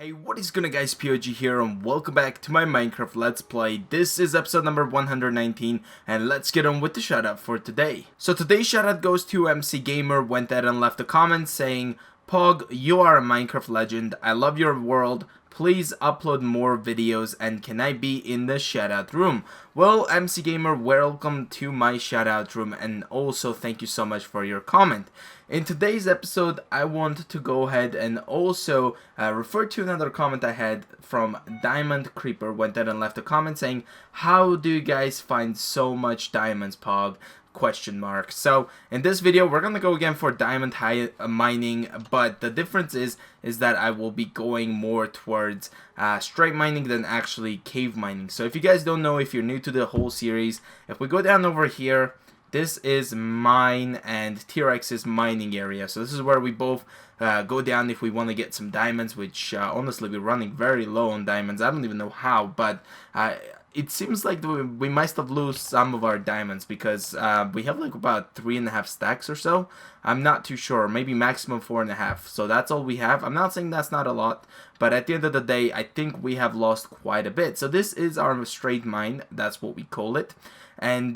Hey, what is going on guys, POG here and welcome back to my Minecraft Let's Play. This is episode number 119 and let's get on with the shout out for today. So today's shout out goes to MC Gamer, went ahead and left a comment saying, Pog, you are a Minecraft legend, I love your world, please upload more videos and can I be in the shout out room? Well, MC Gamer, welcome to my shout out room and also thank you so much for your comment. In today's episode, I want to go ahead and also refer to another comment I had from Diamond Creeper. Went ahead and left a comment saying, how do you guys find so much diamonds, Pog? Question mark. So in this video we're gonna go again for diamond mining, but the difference is that I will be going more towards straight mining than actually cave mining. So if you guys don't know, if you're new to the whole series, if we go down over here, this is mine and T-Rex's mining area. So this is where we both go down if we want to get some diamonds, which honestly we're running very low on diamonds. I don't even know how, but it seems like we must have lost some of our diamonds because we have like about 3.5 stacks or so. I'm not too sure, maybe maximum 4.5. So that's all we have. I'm not saying that's not a lot, but at the end of the day, I think we have lost quite a bit. So this is our straight mine, that's what we call it. And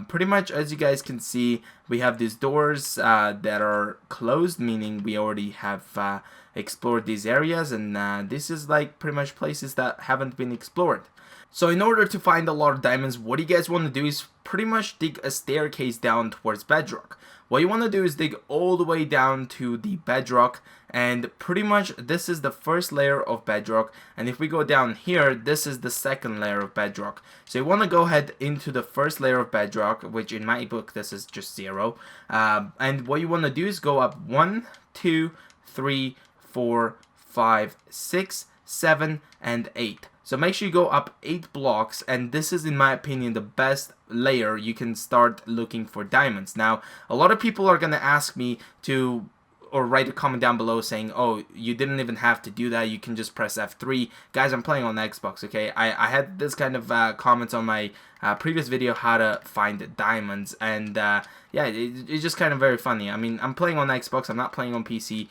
pretty much as you guys can see, we have these doors that are closed, meaning we already have explored these areas, and this is like pretty much places that haven't been explored. So in order to find a lot of diamonds, what you guys want to do is pretty much dig a staircase down towards bedrock. What you want to do is dig all the way down to the bedrock, and pretty much this is the first layer of bedrock, and if we go down here, this is the second layer of bedrock. So you want to go ahead into the first layer of bedrock, which in my book this is just 0, and what you want to do is go up 1, 2, 3, 4, 5, 6, 7, and 8. So make sure you go up 8 blocks, and this is in my opinion the best layer you can start looking for diamonds. Now a lot of people are gonna ask me to, or write a comment down below saying, oh, you didn't even have to do that, you can just press F3. Guys, I'm playing on Xbox, okay? I had this kind of comments on my previous video how to find diamonds, and yeah, it's just kind of very funny. I mean, I'm playing on Xbox, I'm not playing on PC,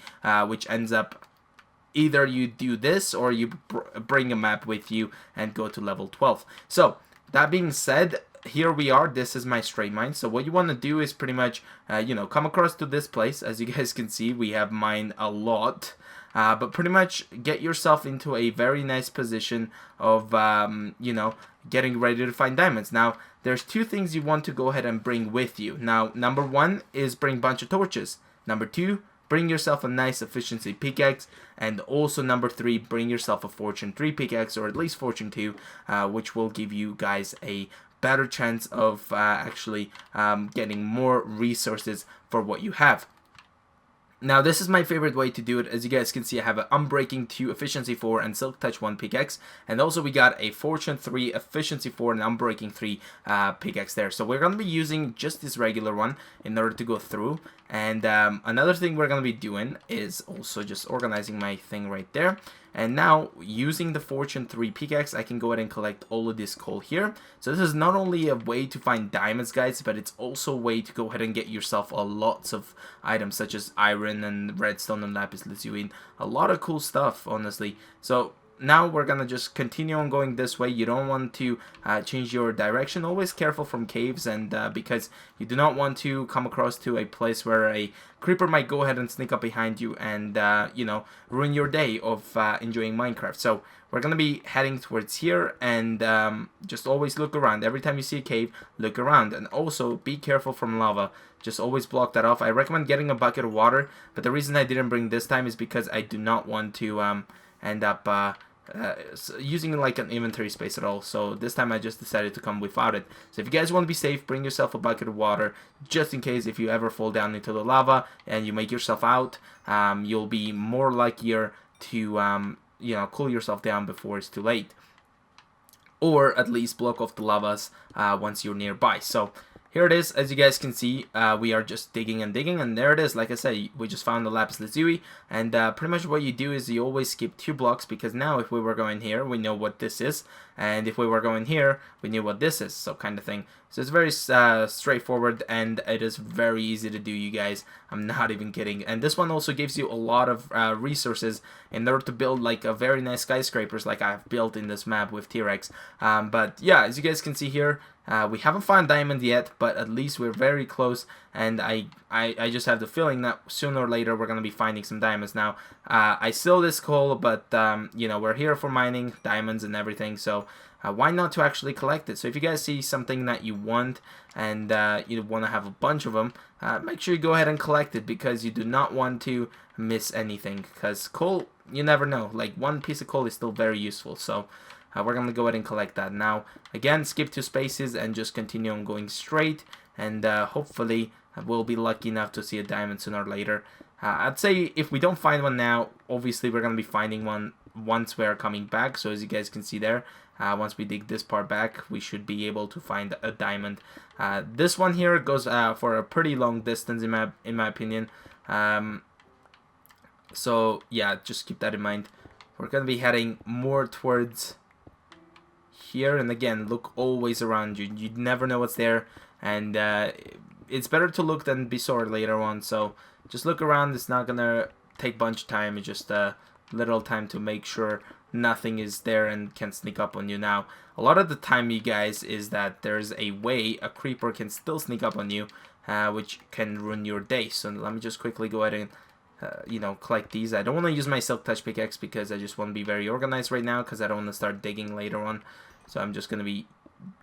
which ends up either you do this or you bring a map with you and go to level 12. So that being said, here we are. This is my straight mine. So what you want to do is pretty much you know, come across to this place. As you guys can see, we have mined a lot, but pretty much get yourself into a very nice position of you know, getting ready to find diamonds. Now there's 2 things you want to go ahead and bring with you. Now number 1 is bring a bunch of torches. Number 2, bring yourself a nice efficiency pickaxe, and also number 3, bring yourself a fortune 3 pickaxe, or at least fortune 2, which will give you guys a better chance of actually getting more resources for what you have. Now this is my favorite way to do it. As you guys can see, I have an Unbreaking 2, Efficiency 4, and Silk Touch 1 pickaxe, and also we got a Fortune 3, Efficiency 4, and Unbreaking 3 pickaxe there. So we're going to be using just this regular one in order to go through. And another thing we're going to be doing is also just organizing my thing right there. And now, using the Fortune 3 pickaxe, I can go ahead and collect all of this coal here. So this is not only a way to find diamonds, guys, but it's also a way to go ahead and get yourself lots of items, such as iron and redstone and Lapis Lazuli. A lot of cool stuff, honestly. So now we're gonna just continue on going this way. You don't want to change your direction. Always careful from caves, and because you do not want to come across to a place where a creeper might go ahead and sneak up behind you and you know, ruin your day of enjoying Minecraft. So we're gonna be heading towards here, and just always look around. Every time you see a cave, look around, and also be careful from lava. Just always block that off. I recommend getting a bucket of water, but the reason I didn't bring this time is because I do not want to end up using like an inventory space at all. So this time I just decided to come without it. So if you guys want to be safe, bring yourself a bucket of water, just in case if you ever fall down into the lava and you make yourself out, you'll be more likelier to you know, cool yourself down before it's too late, or at least block off the lavas once you're nearby. So here it is. As you guys can see, we are just digging and digging, and there it is. Like I said, we just found the Lapis Lazuli, and pretty much what you do is you always skip 2 blocks, because now if we were going here, we know what this is, and if we were going here, we knew what this is, so kind of thing. So it's very straightforward, and it is very easy to do, you guys. I'm not even kidding. And this one also gives you a lot of resources in order to build like a very nice skyscrapers like I've built in this map with T-Rex. But yeah, as you guys can see here, we haven't found diamond yet, but at least we're very close, and I just have the feeling that sooner or later we're going to be finding some diamonds. Now, I sell this coal, but, you know, we're here for mining diamonds and everything, so why not to actually collect it? So if you guys see something that you want, and you want to have a bunch of them, make sure you go ahead and collect it, because you do not want to miss anything, because coal, you never know, like 1 piece of coal is still very useful, so we're going to go ahead and collect that. Now, again, skip 2 spaces and just continue on going straight, and hopefully we'll be lucky enough to see a diamond sooner or later. I'd say if we don't find one now, obviously we're going to be finding one once we're coming back. So as you guys can see there, once we dig this part back, we should be able to find a diamond. This one here goes for a pretty long distance in my opinion. So yeah, just keep that in mind. We're going to be heading more towards here, and again, look always around you. You never know what's there, and it's better to look than be sorry later on. So just look around. It's not gonna take a bunch of time. It's just a little time to make sure nothing is there and can sneak up on you. Now, a lot of the time, you guys, is that there's a way a creeper can still sneak up on you, which can ruin your day. So let me just quickly go ahead and you know, collect these. I don't want to use my silk touch pickaxe because I just want to be very organized right now, because I don't want to start digging later on. So I'm just going to be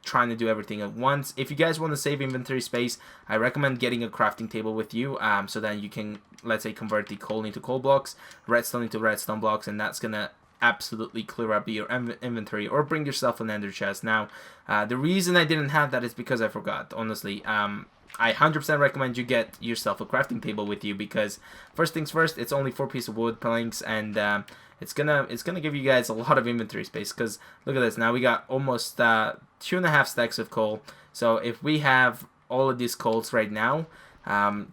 trying to do everything at once. If you guys want to save inventory space, I recommend getting a crafting table with you, so that you can, let's say, convert the coal into coal blocks, redstone into redstone blocks, and that's going to absolutely clear up your inventory, or bring yourself an ender chest. Now, the reason I didn't have that is because I forgot, honestly. I 100% recommend you get yourself a crafting table with you, because first things first, it's only 4 pieces of wood planks, and it's gonna give you guys a lot of inventory space. Because look at this, now we got almost 2.5 stacks of coal. So if we have all of these coals right now,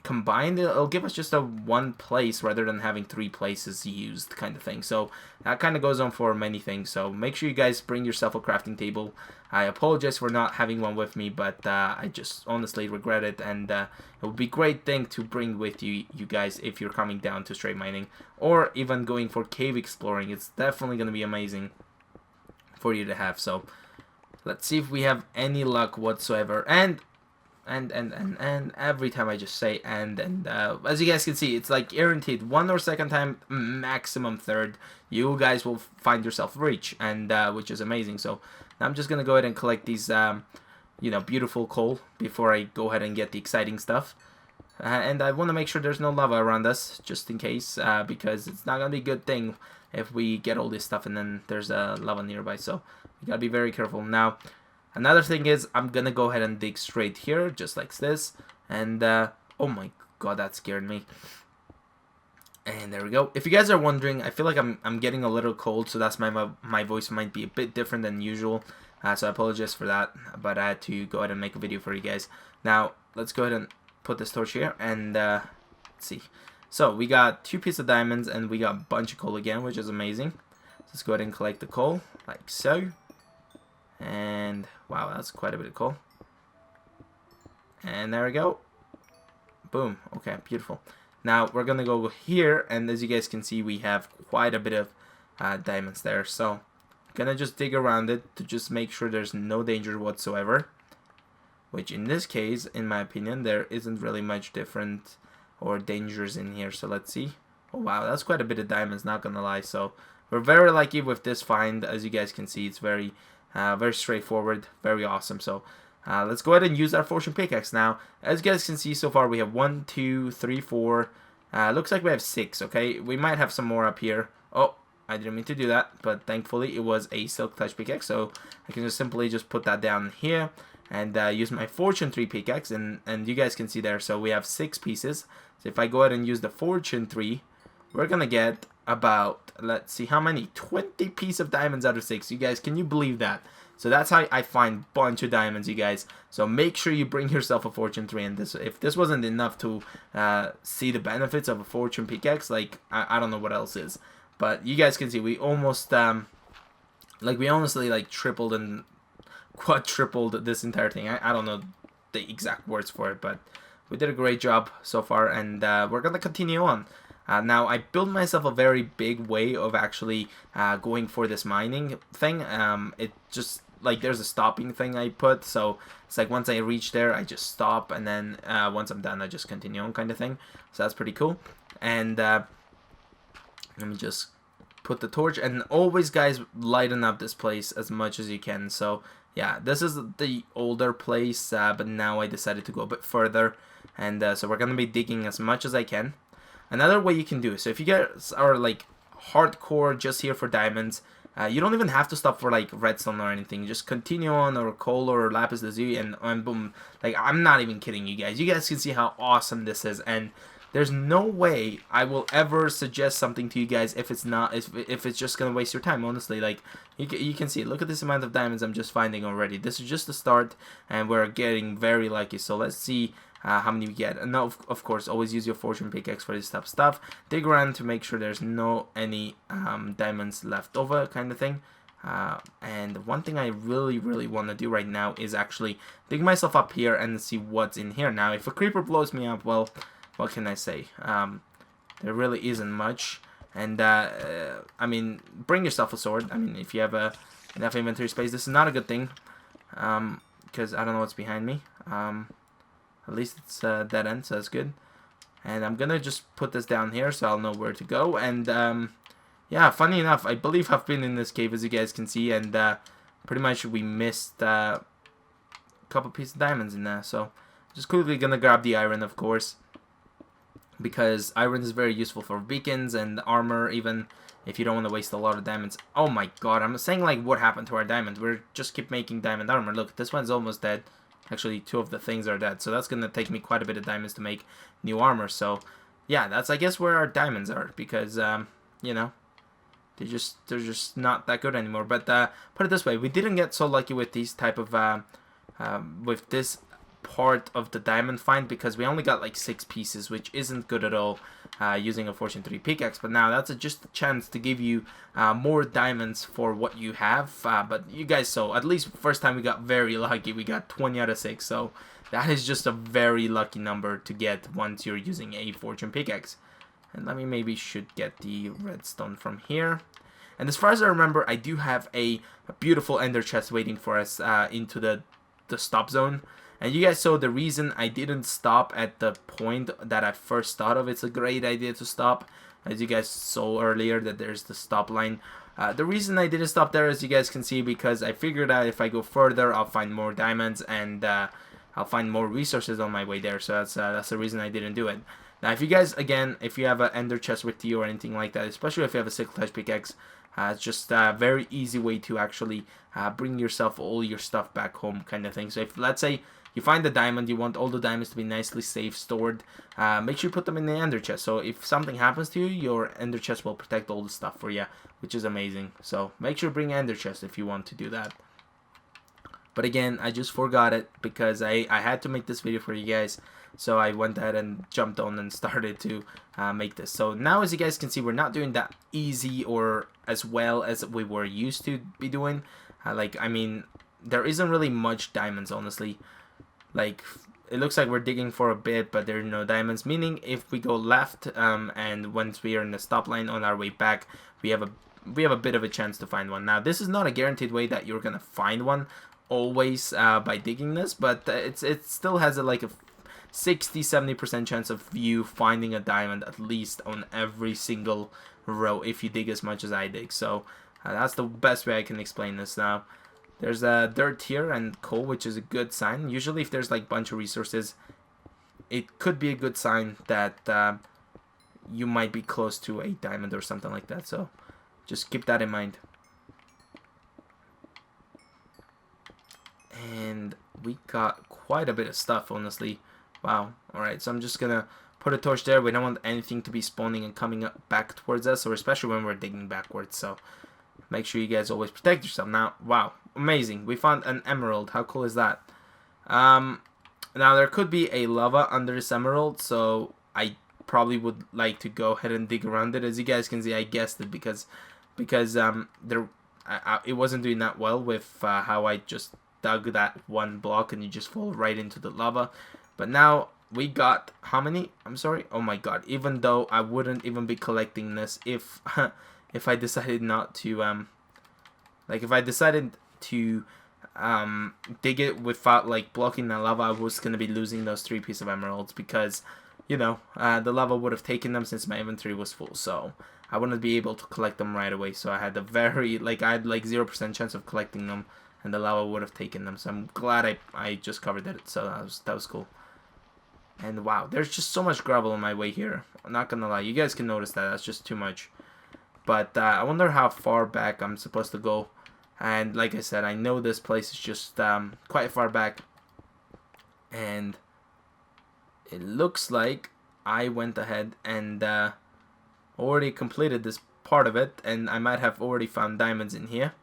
combined, it'll give us just a 1 place rather than having 3 places used, kind of thing. So that kind of goes on for many things. So make sure you guys bring yourself a crafting table. I apologize for not having one with me, but I just honestly regret it, and it would be a great thing to bring with you guys if you're coming down to straight mining, or even going for cave exploring. It's definitely going to be amazing for you to have. So let's see if we have any luck whatsoever. And every time I just say and as you guys can see, it's like guaranteed 1 or 2nd time, maximum 3rd, you guys will find yourself rich, and which is amazing. So I'm just gonna go ahead and collect these you know, beautiful coal before I go ahead and get the exciting stuff, and I want to make sure there's no lava around us, just in case, because it's not gonna be a good thing if we get all this stuff and then there's lava nearby. So you gotta be very careful. Now, another thing is, I'm gonna go ahead and dig straight here, just like this, and oh my god, that scared me. And there we go. If you guys are wondering, I feel like I'm getting a little cold, so that's my voice might be a bit different than usual. So I apologize for that, but I had to go ahead and make a video for you guys. Now, let's go ahead and put this torch here, and let's see. So we got 2 pieces of diamonds, and we got a bunch of coal again, which is amazing. Let's go ahead and collect the coal, like so. And wow, that's quite a bit of coal. And there we go. Boom. Okay, beautiful. Now we're gonna go here, and as you guys can see, we have quite a bit of diamonds there. So I'm gonna just dig around it to just make sure there's no danger whatsoever. Which in this case, in my opinion, there isn't really much different or dangers in here. So let's see. Oh wow, that's quite a bit of diamonds, not gonna lie. So we're very lucky with this find. As you guys can see, it's very straightforward, very awesome. So let's go ahead and use our fortune pickaxe now. As you guys can see, so far we have 1, 2, 3, 4. Looks like we have 6. Okay, we might have some more up here. Oh, I didn't mean to do that, but thankfully it was a silk touch pickaxe, so I can just simply just put that down here and use my fortune 3 pickaxe, and you guys can see there. So we have 6 pieces. So if I go ahead and use the fortune 3, we're gonna get about, let's see, how many? 20 pieces of diamonds out of 6. You guys, can you believe that? So that's how I find a bunch of diamonds, you guys. So make sure you bring yourself a fortune 3. And if this wasn't enough to see the benefits of a fortune pickaxe, like, I don't know what else is. But you guys can see we almost, we honestly, like, tripled and quadrupled this entire thing. I don't know the exact words for it, but we did a great job so far, and we're gonna continue on. Now, I built myself a very big way of actually going for this mining thing. It just, like, there's a stopping thing I put, so it's like once I reach there, I just stop, and then once I'm done, I just continue on, kind of thing. So that's pretty cool. And let me just put the torch, and always, guys, lighten up this place as much as you can. So yeah, this is the older place, but now I decided to go a bit further, and so we're gonna be digging as much as I can. Another way you can do it, so if you guys are like hardcore just here for diamonds, you don't even have to stop for like redstone or anything. Just continue on, or coal or lapis lazuli, and boom. Like, I'm not even kidding you guys. You guys can see how awesome this is, and there's no way I will ever suggest something to you guys if it's not, if it's just gonna waste your time. Honestly, like, you can see, look at this amount of diamonds I'm just finding already. This is just the start, and we're getting very lucky. So let's see how many we get. And now, of course, always use your fortune pickaxe for this type of stuff. Dig around to make sure there's no any diamonds left over, kind of thing. And one thing I really want to do right now is actually dig myself up here and see what's in here. Now, if a creeper blows me up, well, what can I say? There really isn't much. And I mean, bring yourself a sword. I mean, if you have enough inventory space, this is not a good thing, because I don't know what's behind me. At least it's dead end, so that's good. And I'm gonna just put this down here so I'll know where to go. And yeah, funny enough, I believe I've been in this cave, as you guys can see, and pretty much we missed a couple pieces of diamonds in there. So just quickly gonna grab the iron, of course, because iron is very useful for beacons and armor, even if you don't want to waste a lot of diamonds. Oh my god, I'm saying, like, what happened to our diamond? We're just keep making diamond armor. Look, this one's almost dead. Actually, 2 of the things are dead, so that's gonna take me quite a bit of diamonds to make new armor. So yeah, that's, I guess, where our diamonds are, because you know, they're just not that good anymore. But put it this way, we didn't get so lucky with these type of with this part of the diamond find, because we only got like 6 pieces, which isn't good at all, using a fortune 3 pickaxe. But now that's just a chance to give you more diamonds for what you have. But you guys saw, at least first time we got very lucky. We got 20 out of 6, so that is just a very lucky number to get once you're using a fortune pickaxe. And let me maybe should get the redstone from here. And as far as I remember, I do have a beautiful ender chest waiting for us into the stop zone. And you guys saw the reason I didn't stop at the point that I first thought of. It's a great idea to stop, as you guys saw earlier, that there's the stop line. The reason I didn't stop there, as you guys can see, because I figured out if I go further, I'll find more diamonds, and I'll find more resources on my way there. So that's the reason I didn't do it. Now, if you guys, again, if you have an ender chest with you or anything like that, especially if you have a silk touch pickaxe, it's just a very easy way to actually bring yourself all your stuff back home, kind of thing. So if, let's say, you find the diamond, you want all the diamonds to be nicely safe stored, make sure you put them in the ender chest. So if something happens to you, your ender chest will protect all the stuff for you, which is amazing. So make sure you bring ender chest if you want to do that. But again, I just forgot it because I had to make this video for you guys. So I went ahead and jumped on and started to make this. So now, as you guys can see, we're not doing that easy or as well as we were used to be doing. I mean, there isn't really much diamonds, honestly. Like, it looks like we're digging for a bit, but there are no diamonds. Meaning, if we go left, and once we are in the stop line on our way back, we have a bit of a chance to find one. Now, this is not a guaranteed way that you're gonna find one always by digging this, but it still has like a 60-70% chance of you finding a diamond at least on every single row if you dig as much as I dig. So that's the best way I can explain this. Now, there's dirt here and coal, which is a good sign. Usually if there's like a bunch of resources, it could be a good sign that you might be close to a diamond or something like that. So just keep that in mind. And we got quite a bit of stuff, honestly. Wow. Alright, so I'm just gonna put a torch there. We don't want anything to be spawning and coming up back towards us, or especially when we're digging backwards. So make sure you guys always protect yourself. Now, wow, amazing. We found an emerald. How cool is that? Now there could be a lava under this emerald, so I probably would like to go ahead and dig around it. As you guys can see, I guessed it because it wasn't doing that well with how I just dug that one block and you just fall right into the lava. But now we got how many? I'm sorry. Oh my god. Even though I wouldn't even be collecting this if if I decided not to like if I decided to dig it without like blocking the lava, I was gonna be losing those 3 pieces of emeralds because, you know, the lava would have taken them since my inventory was full, so I wouldn't be able to collect them right away. So I had I had like 0% chance of collecting them, and the lava would have taken them. So I'm glad I just covered it. So that was cool. And wow, there's just so much gravel on my way here. I'm not gonna lie, you guys can notice that. That's just too much. But I wonder how far back I'm supposed to go. And like I said, I know this place is just quite far back. And it looks like I went ahead and already completed this part of it. And I might have already found diamonds in here.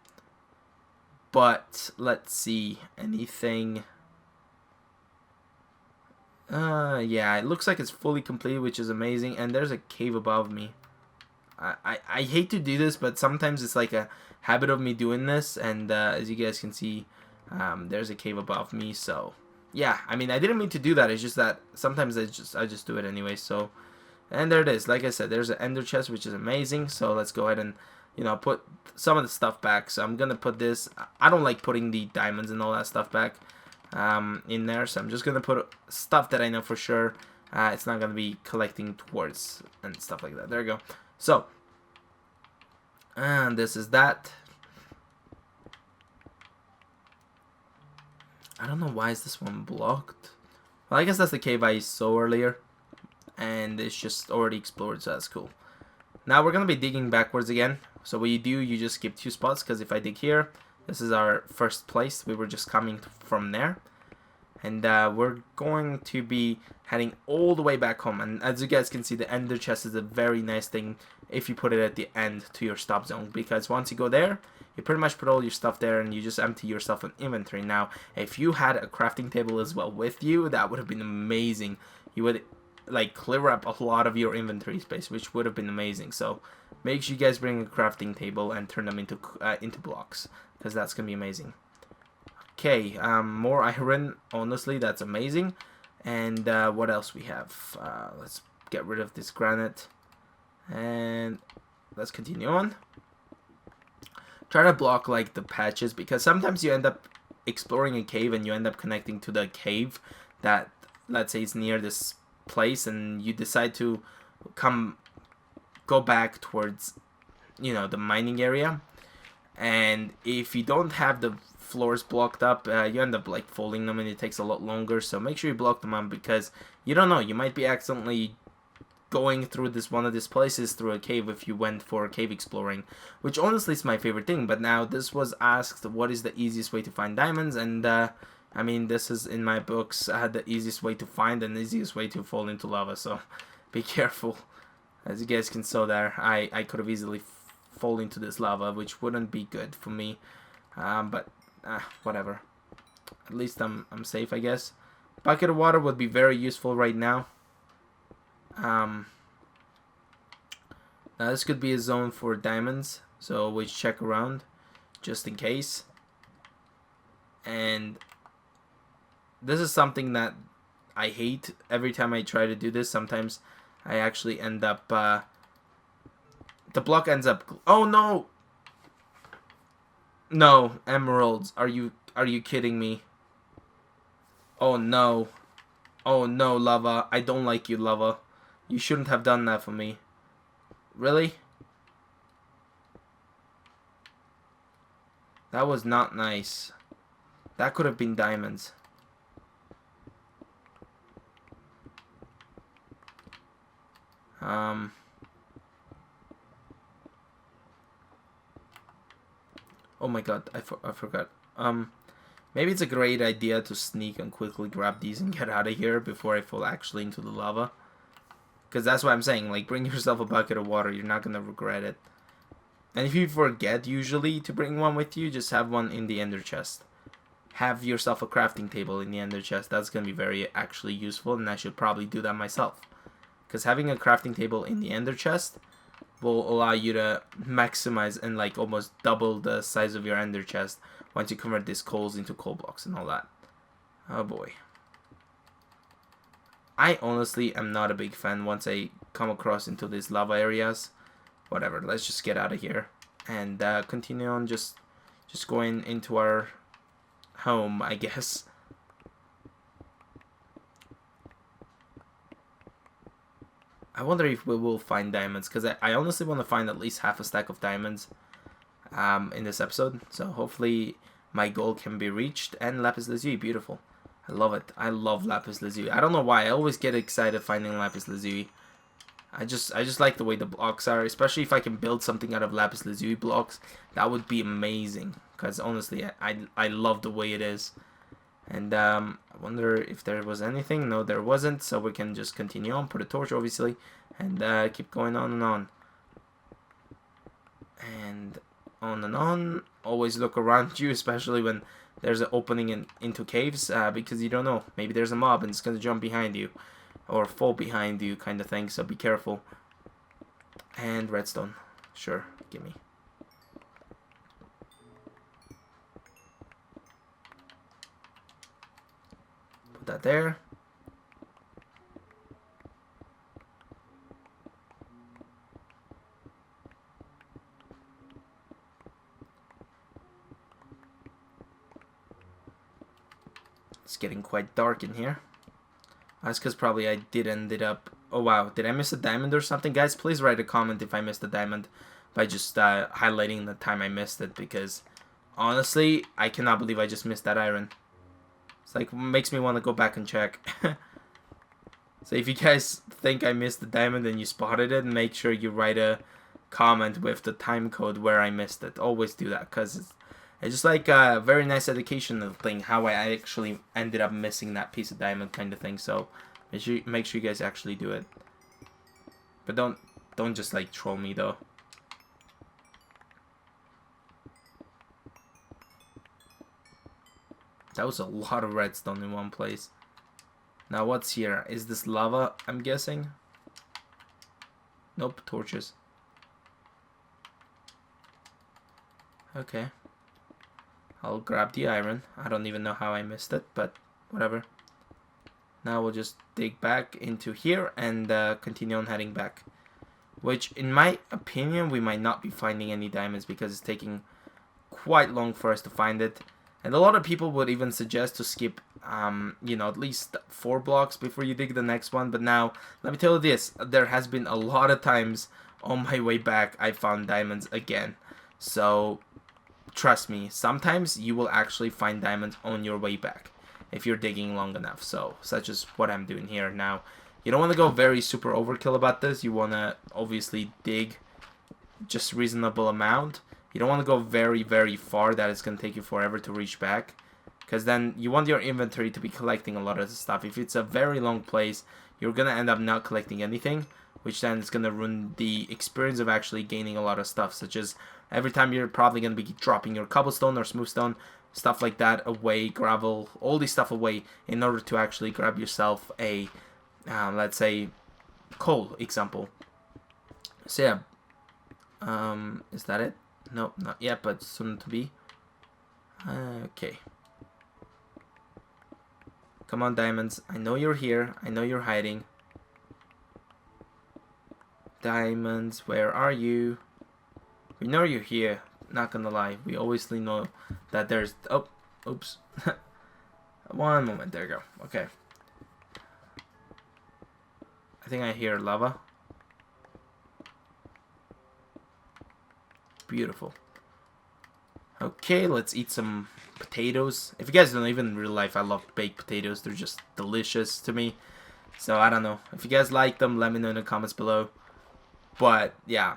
But let's see, anything... yeah, it looks like it's fully complete, which is amazing. And there's a cave above me. I hate to do this, but sometimes it's like a habit of me doing this. And as you guys can see, there's a cave above me. So yeah, I mean, I didn't mean to do that. It's just that sometimes I just do it anyway. So, and there it is. Like I said, there's an ender chest, which is amazing. So let's go ahead and, you know, put some of the stuff back. So I'm gonna put this. I don't like putting the diamonds and all that stuff back in there. So I'm just gonna put stuff that I know for sure it's not gonna be collecting towards and stuff like that. There we go. So, and this is that. I don't know why is this one blocked. Well, I guess that's the cave I saw earlier, and it's just already explored, so that's cool. Now we're gonna be digging backwards again. So what you do, you just skip 2 spots, because if I dig here, this is our first place. We were just coming from there. And we're going to be heading all the way back home. And as you guys can see, the ender chest is a very nice thing if you put it at the end to your stop zone. Because once you go there, you pretty much put all your stuff there and you just empty yourself an inventory. Now, if you had a crafting table as well with you, that would have been amazing. You would like clear up a lot of your inventory space, which would have been amazing. So make sure you guys bring a crafting table and turn them into blocks, because that's going to be amazing. Okay, more iron, honestly, that's amazing. And what else we have? Let's get rid of this granite. And let's continue on. Try to block like the patches, because sometimes you end up exploring a cave and you end up connecting to the cave that, let's say, is near this place, and you decide to go back towards, you know, the mining area. And if you don't have the floors blocked up, you end up like folding them, and it takes a lot longer. So make sure you block them up, because you don't know, you might be accidentally going through one of these places through a cave if you went for cave exploring, which honestly is my favorite thing. But now this was asked, what is the easiest way to find diamonds? And I mean, this is in my books the easiest way to find and the easiest way to fall into lava, so be careful. As you guys can see there, I could have easily fall into this lava, which wouldn't be good for me, but whatever. At least I'm safe, I guess. Bucket of water would be very useful right now. Now this could be a zone for diamonds, so always check around just in case. And this is something that I hate. Every time I try to do this, sometimes I actually end up the block ends up... Oh no! No, emeralds. Are you kidding me? Oh no. Oh no, lava. I don't like you, lava. You shouldn't have done that for me. Really? That was not nice. That could have been diamonds. Oh my god, I forgot. Maybe it's a great idea to sneak and quickly grab these and get out of here before I fall actually into the lava. Because that's what I'm saying. Like, bring yourself a bucket of water. You're not going to regret it. And if you forget usually to bring one with you, just have one in the ender chest. Have yourself a crafting table in the ender chest. That's going to be very actually useful, and I should probably do that myself. Because having a crafting table in the ender chest will allow you to maximize and like almost double the size of your ender chest once you convert these coals into coal blocks and all that. Oh boy. I honestly am not a big fan once I come across into these lava areas. Whatever, let's just get out of here and continue on just going into our home, I guess. I wonder if we will find diamonds, because I honestly want to find at least half a stack of diamonds in this episode. So hopefully my goal can be reached. And Lapis Lazuli, beautiful. I love it. I love Lapis Lazuli. I don't know why. I always get excited finding Lapis Lazuli. I just like the way the blocks are, especially if I can build something out of Lapis Lazuli blocks. That would be amazing, because honestly, I love the way it is. And I wonder if there was anything. No, there wasn't, so we can just continue on, put a torch obviously, and keep going on and on. And on. Always look around you, especially when there's an opening into caves, because you don't know. Maybe there's a mob and it's going to jump behind you or fall behind you kind of thing, so be careful. And redstone. Sure, gimme. Put that there. It's getting quite dark in here. That's because probably I did ended up... Oh wow, did I miss a diamond or something? Guys, please write a comment if I missed a diamond by just highlighting the time I missed it, because honestly, I cannot believe I just missed that iron. It's like, makes me want to go back and check. So if you guys think I missed the diamond and you spotted it, make sure you write a comment with the time code where I missed it. Always do that, because it's just like a very nice educational thing, how I actually ended up missing that piece of diamond kind of thing. So make sure you guys actually do it. But don't just like troll me though. That was a lot of redstone in one place. Now what's here? Is this lava, I'm guessing? Nope, torches. Okay. I'll grab the iron. I don't even know how I missed it, but whatever. Now we'll just dig back into here and continue on heading back. Which, in my opinion, we might not be finding any diamonds because it's taking quite long for us to find it. And a lot of people would even suggest to skip, you know, at least 4 blocks before you dig the next one. But now, let me tell you this. There has been a lot of times on my way back I found diamonds again. So, trust me, sometimes you will actually find diamonds on your way back if you're digging long enough. So, such as what I'm doing here now. You don't want to go very super overkill about this. You want to obviously dig just reasonable amount. You don't want to go very, very far that it's going to take you forever to reach back. Because then you want your inventory to be collecting a lot of the stuff. If it's a very long place, you're going to end up not collecting anything. Which then is going to ruin the experience of actually gaining a lot of stuff. Such as every time you're probably going to be dropping your cobblestone or smooth stone, stuff like that away, gravel, all this stuff away. In order to actually grab yourself a, let's say, coal example. So yeah. Is that it? Nope, not yet, but soon to be. Okay. Come on, diamonds. I know you're here. I know you're hiding. Diamonds, where are you? We know you're here. Not gonna lie. We obviously know that there's... Oh, oops. One moment. There you go. Okay. I think I hear lava. Beautiful. Okay, let's eat some potatoes. If you guys don't know, even in real life, I love baked potatoes. They're just delicious to me. So, I don't know. If you guys like them, let me know in the comments below. But, yeah,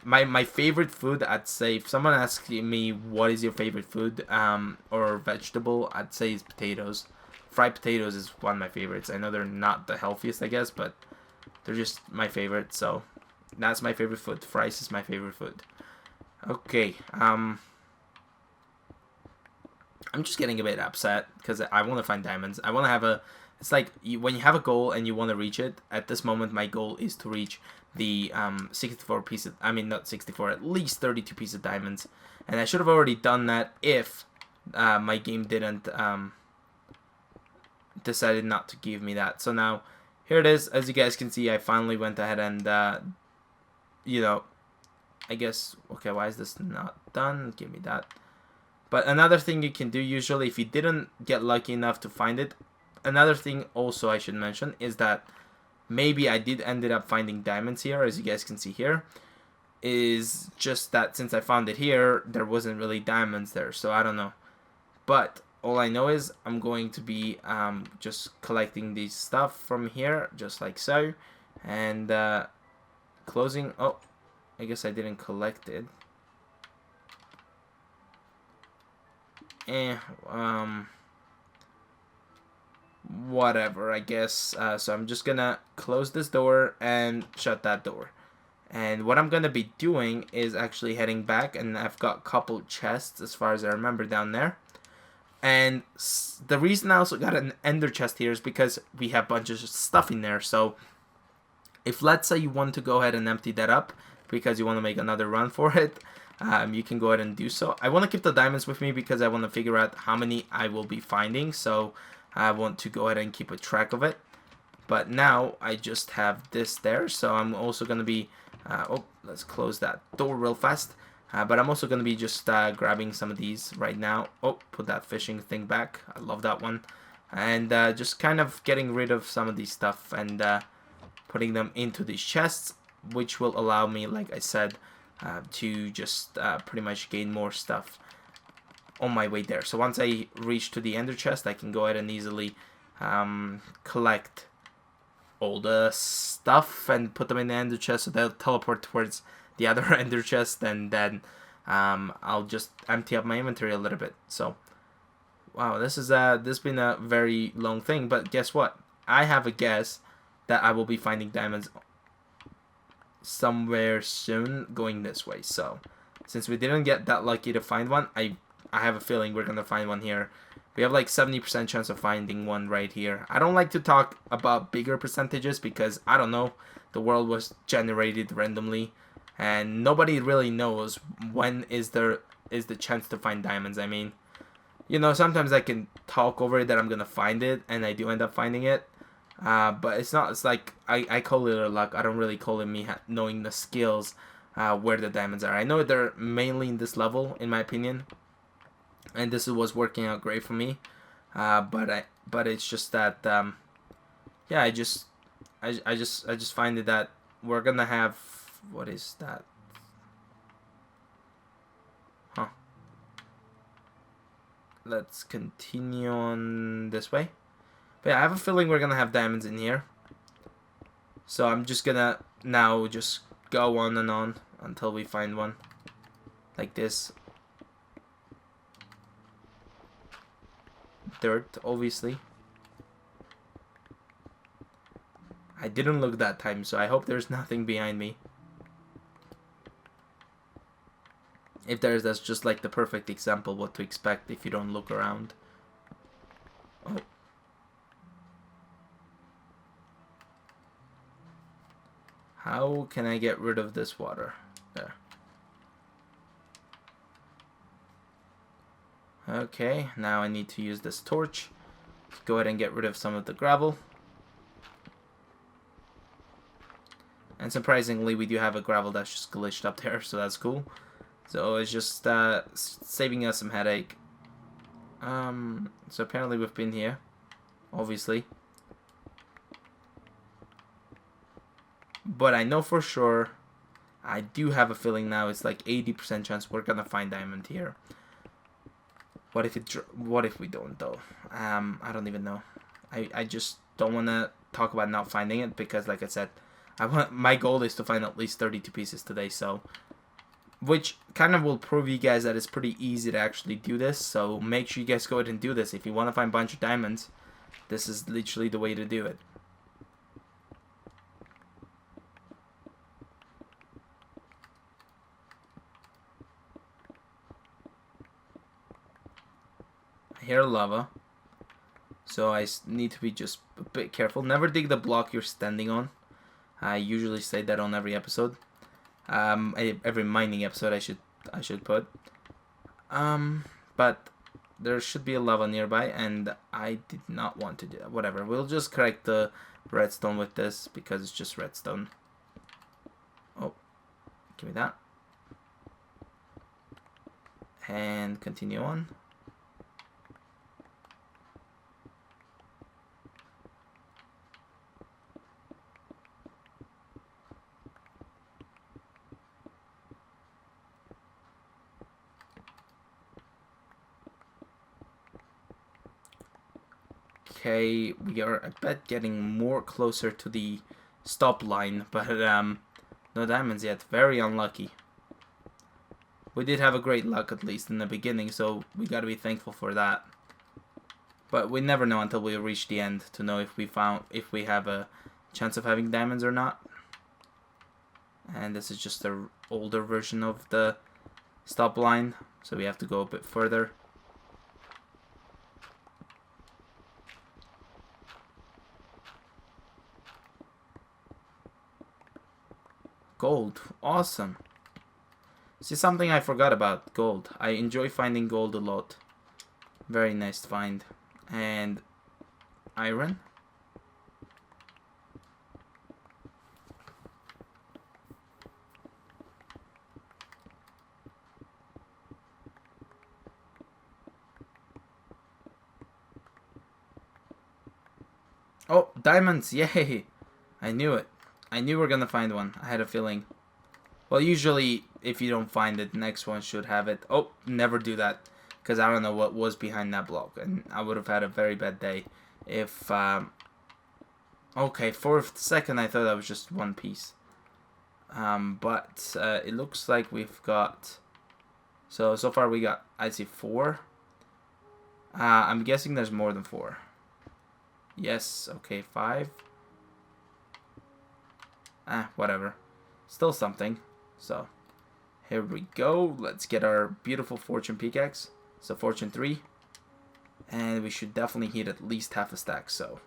my favorite food, I'd say, if someone asks me what is your favorite food or vegetable, I'd say it's potatoes. Fried potatoes is one of my favorites. I know they're not the healthiest, I guess, but They're just my favorite, so that's my favorite food. Fries is my favorite food. Okay, I'm just getting a bit upset because I want to find diamonds. I want to have a... It's like when you have a goal and you want to reach it. At this moment, my goal is to reach the 64 pieces. I mean, not 64, at least 32 pieces of diamonds. And I should have already done that if my game didn't decided not to give me that. So now, here it is. As you guys can see, I finally went ahead and, you know, I guess... Okay, why is this not done? Give me that. But another thing you can do usually, if you didn't get lucky enough to find it, another thing also I should mention is that maybe I did ended up finding diamonds here, as you guys can see here, is just that since I found it here, there wasn't really diamonds there, so I don't know. But all I know is I'm going to be just collecting these stuff from here, just like so, and closing... Oh, I guess I didn't collect it. Whatever, I guess. So I'm just gonna close this door and shut that door. And what I'm gonna be doing is actually heading back, and I've got a couple chests as far as I remember down there. And the reason I also got an ender chest here is because we have a bunch of stuff in there. So if, let's say, you want to go ahead and empty that up because you want to make another run for it, you can go ahead and do so. I want to keep the diamonds with me because I want to figure out how many I will be finding. So I want to go ahead and keep a track of it. But now I just have this there. So I'm also going to be... oh, let's close that door real fast. But I'm also going to be just grabbing some of these right now. Oh, put that fishing thing back. I love that one. And just kind of getting rid of some of these stuff and putting them into these chests, which will allow me, like I said, to just pretty much gain more stuff on my way there. So once I reach to the ender chest, I can go ahead and easily collect all the stuff and put them in the ender chest, so they'll teleport towards the other ender chest, and then I'll just empty up my inventory a little bit. So wow, this has been a very long thing, but guess what? I have a guess that I will be finding diamonds somewhere soon going this way. So since we didn't get that lucky to find one, I have a feeling we're gonna find one here. We have like 70% chance of finding one right here. I don't like to talk about bigger percentages because I don't know, the world was generated randomly and nobody really knows when is the chance to find diamonds. I mean, you know, sometimes I can talk over it that I'm gonna find it, and I do end up finding it. But it's like I call it a luck. I don't really call it me knowing the skills where the diamonds are. I know they're mainly in this level, in my opinion, and this was working out great for me. But it's just that yeah, I just find it that we're gonna have... What is that? Huh. Let's continue on this way. But yeah, I have a feeling we're gonna have diamonds in here. So I'm just gonna now just go on and on until we find one. Like this. Dirt, obviously. I didn't look that time, so I hope there's nothing behind me. If there is, that's just like the perfect example what to expect if you don't look around. Oh. How can I get rid of this water? There. Okay, now I need to use this torch to go ahead and get rid of some of the gravel. And surprisingly, we do have a gravel that's just glitched up there, so that's cool. So it's just saving us some headache. So apparently we've been here, obviously. But I know for sure, I do have a feeling now it's like 80% chance we're gonna find diamond here. What if we don't though? I don't even know. I just don't want to talk about not finding it because, like I said, my goal is to find at least 32 pieces today. So, which kind of will prove you guys that it's pretty easy to actually do this. So make sure you guys go ahead and do this. If you want to find a bunch of diamonds, this is literally the way to do it. I hear lava. So I need to be just a bit careful. Never dig the block you're standing on. I usually say that on every episode. Every mining episode I should put. But there should be a lava nearby, and I did not want to do that. Whatever. We'll just correct the redstone with this because it's just redstone. Oh, give me that. And continue on. Okay, we are I bet getting more closer to the stop line, but no diamonds yet. Very unlucky. We did have a great luck at least in the beginning, so we gotta be thankful for that. But we never know until we reach the end to know if we have a chance of having diamonds or not. And this is just the older version of the stop line, so we have to go a bit further. Gold, awesome. See, something I forgot about gold. I enjoy finding gold a lot. Very nice find. And iron. Oh, diamonds, yay! I knew it. I knew we were gonna find one. I had a feeling. Well, usually, if you don't find it, the next one should have it. Oh, never do that. Because I don't know what was behind that block. And I would have had a very bad day if... okay, for a second I thought that was just one piece. But it looks like we've got... So far we got, I see 4. I'm guessing there's more than 4. Yes, okay, 5. Whatever. Still something. So, here we go. Let's get our beautiful fortune pickaxe. So, fortune 3. And we should definitely hit at least half a stack, so.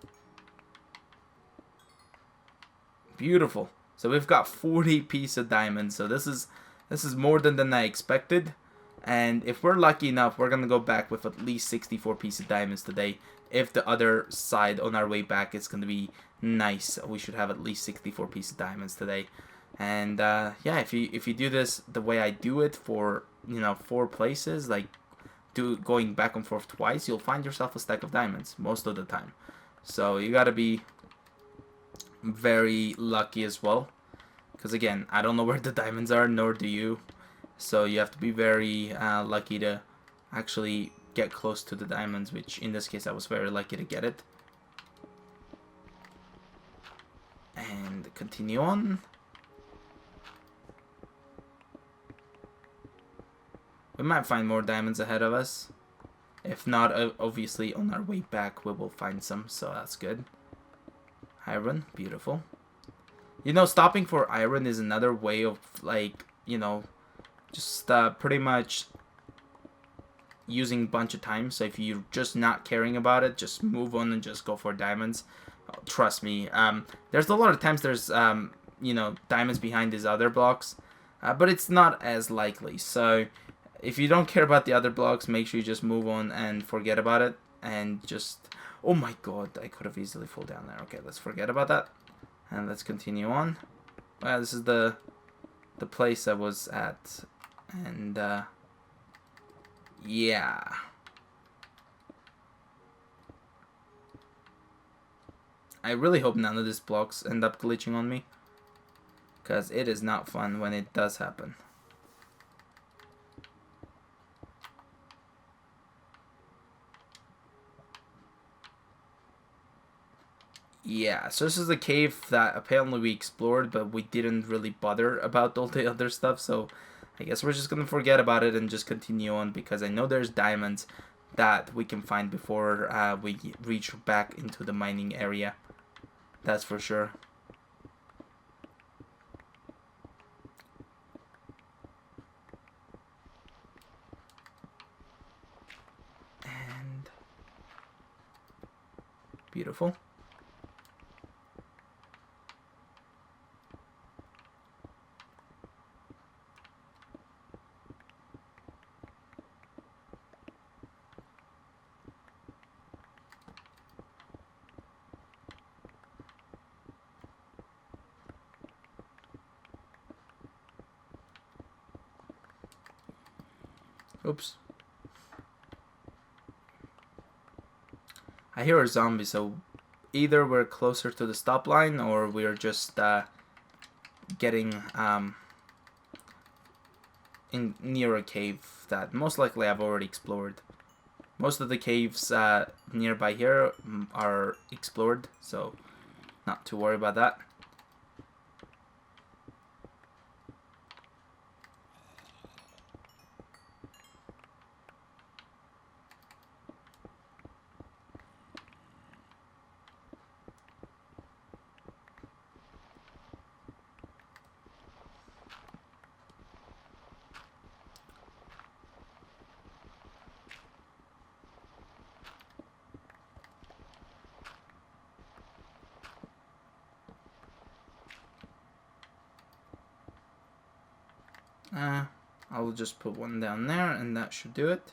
Beautiful. So, we've got 40 pieces of diamonds. So, this is more than I expected. And if we're lucky enough, we're going to go back with at least 64 pieces of diamonds today. If the other side on our way back is going to be nice, we should have at least 64 pieces of diamonds today. And yeah, if you do this the way I do it for 4 places, like going back and forth twice, you'll find yourself a stack of diamonds most of the time. So you got to be very lucky as well, because again, I don't know where the diamonds are, nor do you. So you have to be very lucky to actually get close to the diamonds, which in this case I was very lucky to get it. And continue on. We might find more diamonds ahead of us. If not, obviously on our way back we will find some, so that's good. Iron, beautiful. Stopping for iron is another way of, like, just pretty much using a bunch of time. So if you're just not caring about it, just move on and just go for diamonds. Oh, trust me. There's a lot of times there's diamonds behind these other blocks, but it's not as likely. So if you don't care about the other blocks, make sure you just move on and forget about it. And just, oh my god, I could have easily fallen down there. Okay, let's forget about that and let's continue on. Well, this is the place I was at, and yeah. I really hope none of these blocks end up glitching on me, because it is not fun when it does happen. Yeah, so this is a cave that apparently we explored, but we didn't really bother about all the other stuff, so I guess we're just gonna forget about it and just continue on, because I know there's diamonds that we can find before we reach back into the mining area. That's for sure. And Beautiful. Oops. I hear a zombie, so either we're closer to the stop line or we're just getting in near a cave that most likely I've already explored. Most of the caves nearby here are explored, so not to worry about that. I'll just put one down there, and that should do it.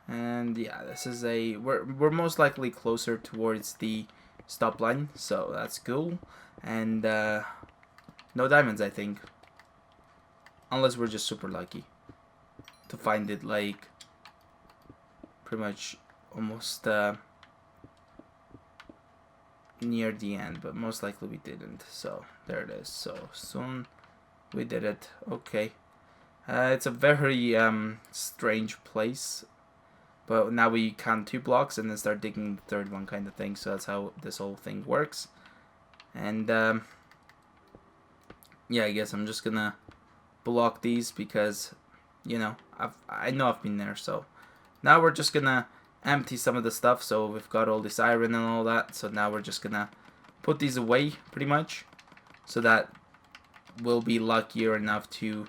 And yeah, this is we're most likely closer towards the stop line, so that's cool. And no diamonds, I think, unless we're just super lucky to find it like pretty much almost near the end, but most likely we didn't. So there it is. So soon we did it. Okay. It's a very strange place, but now we count 2 blocks and then start digging the third one, kind of thing. So that's how this whole thing works. And yeah, I guess I'm just gonna block these because, you know, I know I've been there. So now we're just gonna empty some of the stuff. So we've got all this iron and all that. So now we're just gonna put these away pretty much, so that we'll be luckier enough to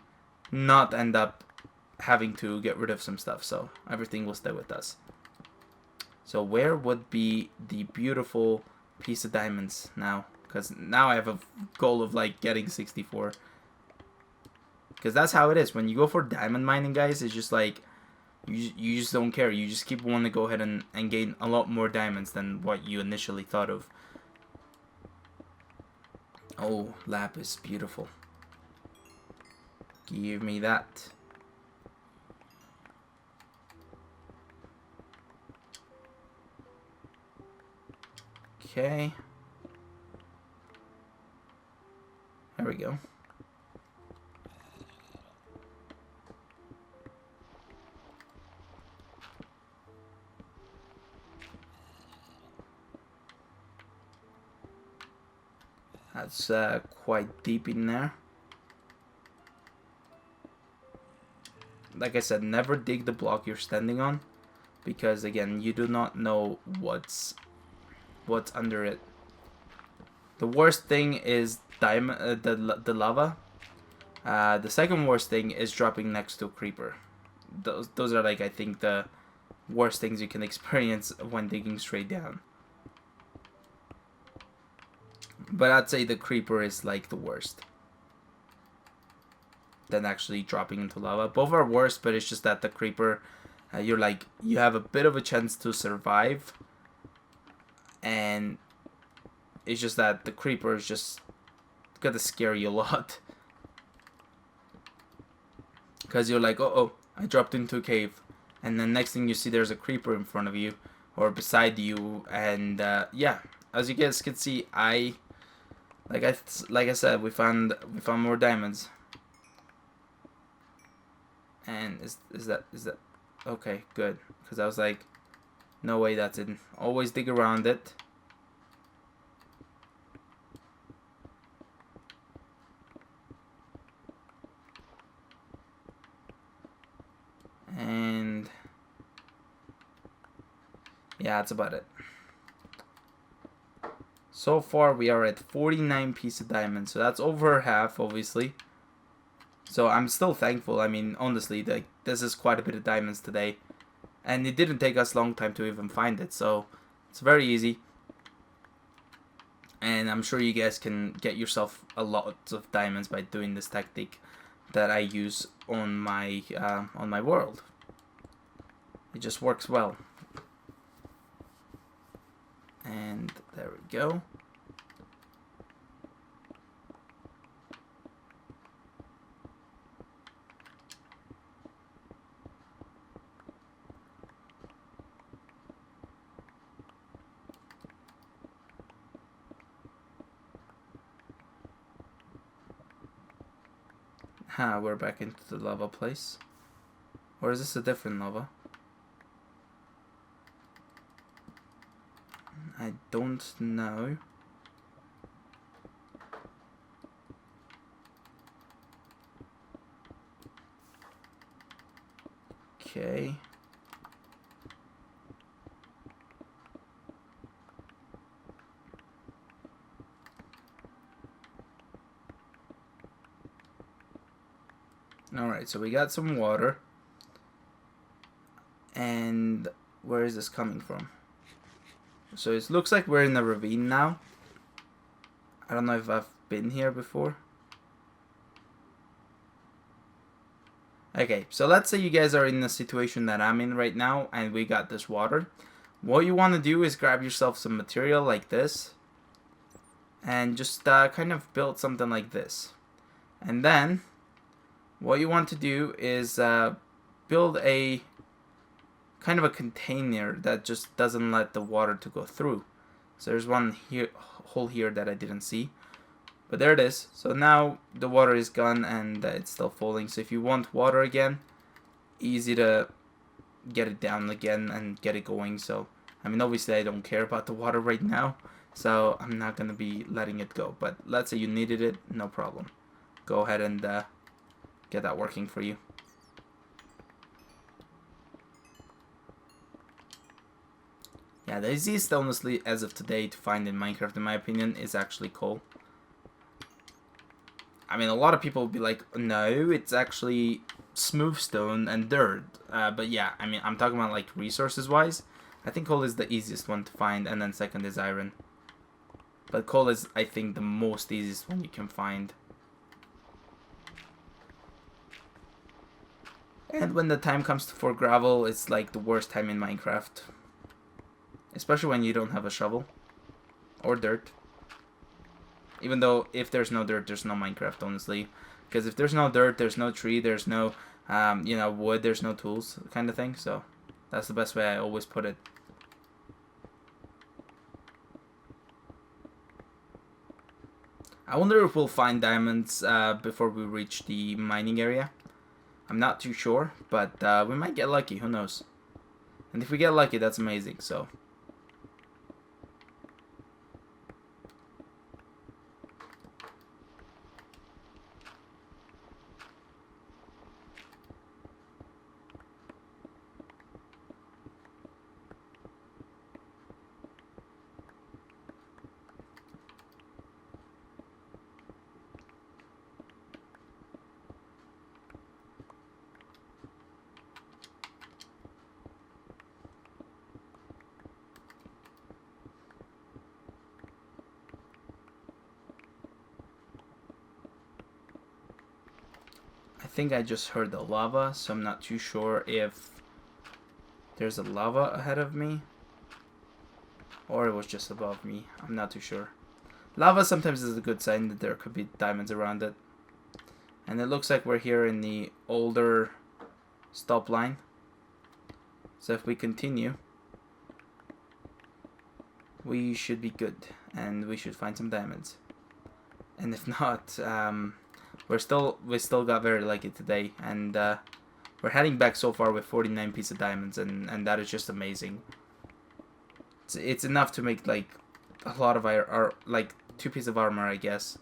not end up having to get rid of some stuff, so everything will stay with us. So where would be the beautiful piece of diamonds now? Because now I have a goal of like getting 64. Because that's how it is when you go for diamond mining, guys. It's just like you just don't care. You just keep wanting to go ahead and gain a lot more diamonds than what you initially thought of. Oh, lapis, beautiful. Give me that. Okay. There we go. That's quite deep in there. Like I said, never dig the block you're standing on, because again, you do not know what's under it. The worst thing is the lava. The second worst thing is dropping next to a creeper. Those are like, I think, the worst things you can experience when digging straight down. But I'd say the creeper is like the worst than actually dropping into lava. Both are worse, but it's just that the creeper, you have a bit of a chance to survive, and it's just that the creeper is just gonna scare you a lot, because you're like, oh, I dropped into a cave, and then next thing you see, there's a creeper in front of you or beside you, and yeah, as you guys can see, like I said, we found more diamonds. And is that okay? Good, because I was like, no way, that's it. Always dig around it. And yeah, that's about it. So far we are at 49 pieces of diamonds, so that's over half, obviously. So I'm still thankful. I mean, honestly, this is quite a bit of diamonds today, and it didn't take us a long time to even find it. So It's very easy. And I'm sure you guys can get yourself a lot of diamonds by doing this tactic that I use on my world. It just works well. And there we go. We're back into the lava place. Or is this a different lava? I don't know. Okay. Alright, so we got some water. And where is this coming from? So it looks like we're in a ravine now. I don't know if I've been here before. Okay, so let's say you guys are in the situation that I'm in right now and we got this water. What you want to do is grab yourself some material like this and just kind of build something like this. And then what you want to do is build a kind of a container that just doesn't let the water to go through. So there's one here, hole here that I didn't see, but there it is. So now the water is gone and it's still falling. So if you want water again, easy to get it down again and get it going. So I mean, obviously I don't care about the water right now, so I'm not gonna be letting it go. But let's say you needed it, no problem. Go ahead and get that working for you. Yeah, the easiest, honestly, as of today to find in Minecraft, in my opinion, is actually coal. I mean, a lot of people will be like, no, it's actually smooth stone and dirt. But yeah, I mean, I'm talking about like resources-wise. I think coal is the easiest one to find, and then second is iron. But coal is, I think, the most easiest one you can find. And when the time comes for gravel, it's like the worst time in Minecraft. Especially when you don't have a shovel. Or dirt. Even though if there's no dirt, there's no Minecraft, honestly. Because if there's no dirt, there's no tree, there's no, you know, wood, there's no tools, kind of thing. So that's the best way I always put it. I wonder if we'll find diamonds before we reach the mining area. I'm not too sure, but we might get lucky, who knows. And if we get lucky, that's amazing, so. I think I just heard the lava, so I'm not too sure if there's a lava ahead of me or it was just above me. I'm not too sure. Lava sometimes is a good sign that there could be diamonds around it. And it looks like we're here in the older stop line. So if we continue, we should be good and we should find some diamonds. And if not, we still got very lucky today, and we're heading back so far with 49 pieces of diamonds, and that is just amazing. It's enough to make like a lot of like 2 pieces of armor, I guess.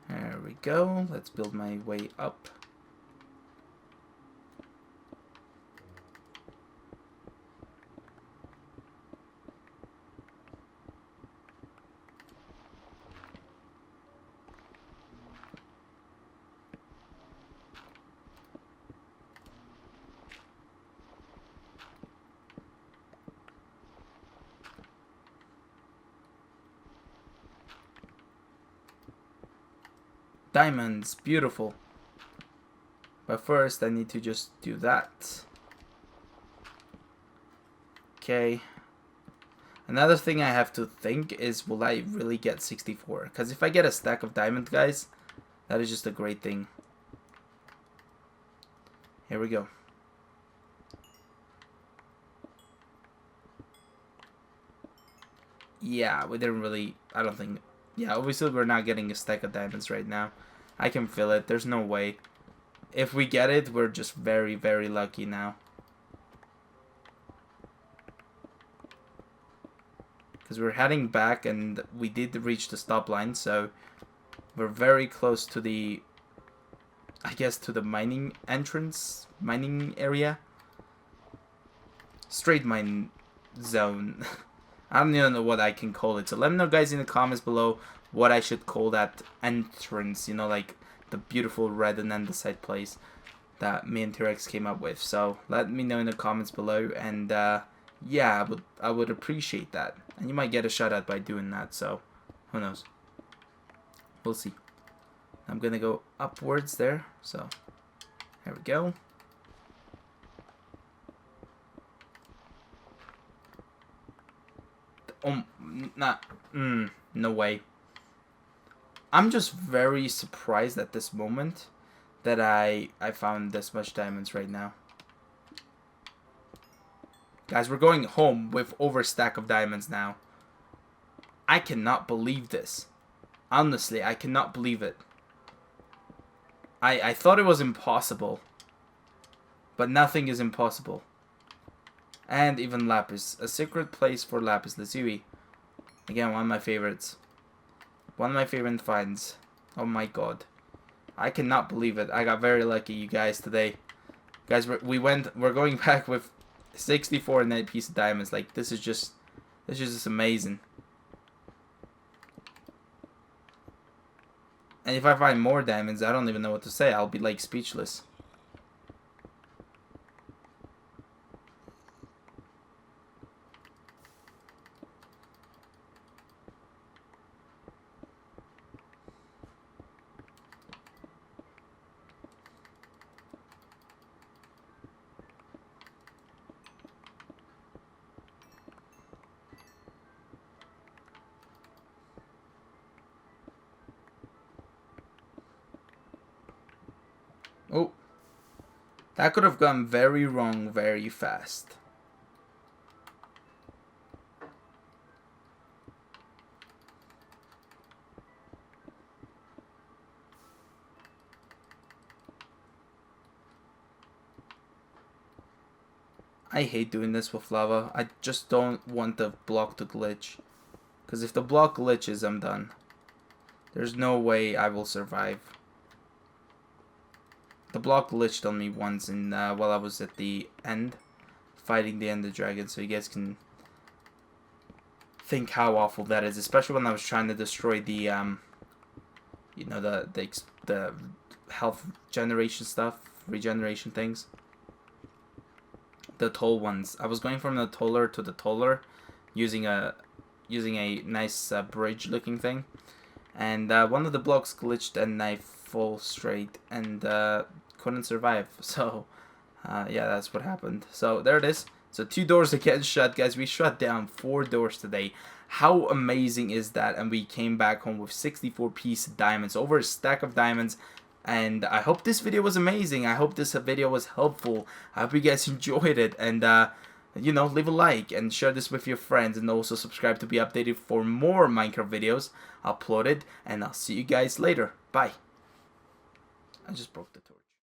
There we go. Let's build my way up. Diamonds, beautiful. But first I need to just do that. Okay. Another thing I have to think is, will I really get 64? Because if I get a stack of diamond, guys, that is just a great thing. Here we go. Yeah, we didn't really, I don't think, yeah, obviously we're not getting a stack of diamonds right now. I can feel it, there's no way. If we get it, we're just very, very lucky now. Because we're heading back and we did reach the stop line, so we're very close to the, I guess, to the mining entrance, mining area. Straight mine zone. I don't even know what I can call it. So let me know, guys, in the comments below what I should call that entrance. You know, like the beautiful red and andesite place that me and T-Rex came up with. So let me know in the comments below, and yeah, I would appreciate that. And you might get a shout out by doing that. So who knows? We'll see. I'm gonna go upwards there. So here we go. No way. I'm just very surprised at this moment that I found this much diamonds right now. Guys, we're going home with over a stack of diamonds now. I cannot believe this. Honestly, I cannot believe it. I thought it was impossible. But nothing is impossible. And even Lapis. A secret place for Lapis Lazuli. Again, one of my favorites. One of my favorite finds. Oh my god. I cannot believe it. I got very lucky, you guys, today. Guys, we're going back with 64 in that piece of diamonds. Like, this is just amazing. And if I find more diamonds, I don't even know what to say. I'll be like speechless. Oh, that could have gone very wrong very fast. I hate doing this with lava. I just don't want the block to glitch. Because if the block glitches, I'm done. There's no way I will survive. The block glitched on me once while I was at the end fighting the Ender Dragon, so you guys can think how awful that is, especially when I was trying to destroy the you know, the health generation stuff, regeneration things, the toll ones. I was going from the toller to the toller using a nice bridge looking thing, and one of the blocks glitched and I fall straight and couldn't survive. So yeah, that's what happened. So there it is. So 2 doors again shut, guys. We shut down 4 doors today. How amazing is that? And we came back home with 64 piece diamonds, over a stack of diamonds. And I hope this video was amazing. I hope this video was helpful. I hope you guys enjoyed it. And you know, leave a like and share this with your friends, and also subscribe to be updated for more Minecraft videos uploaded. And I'll see you guys later. Bye. I just broke the torch.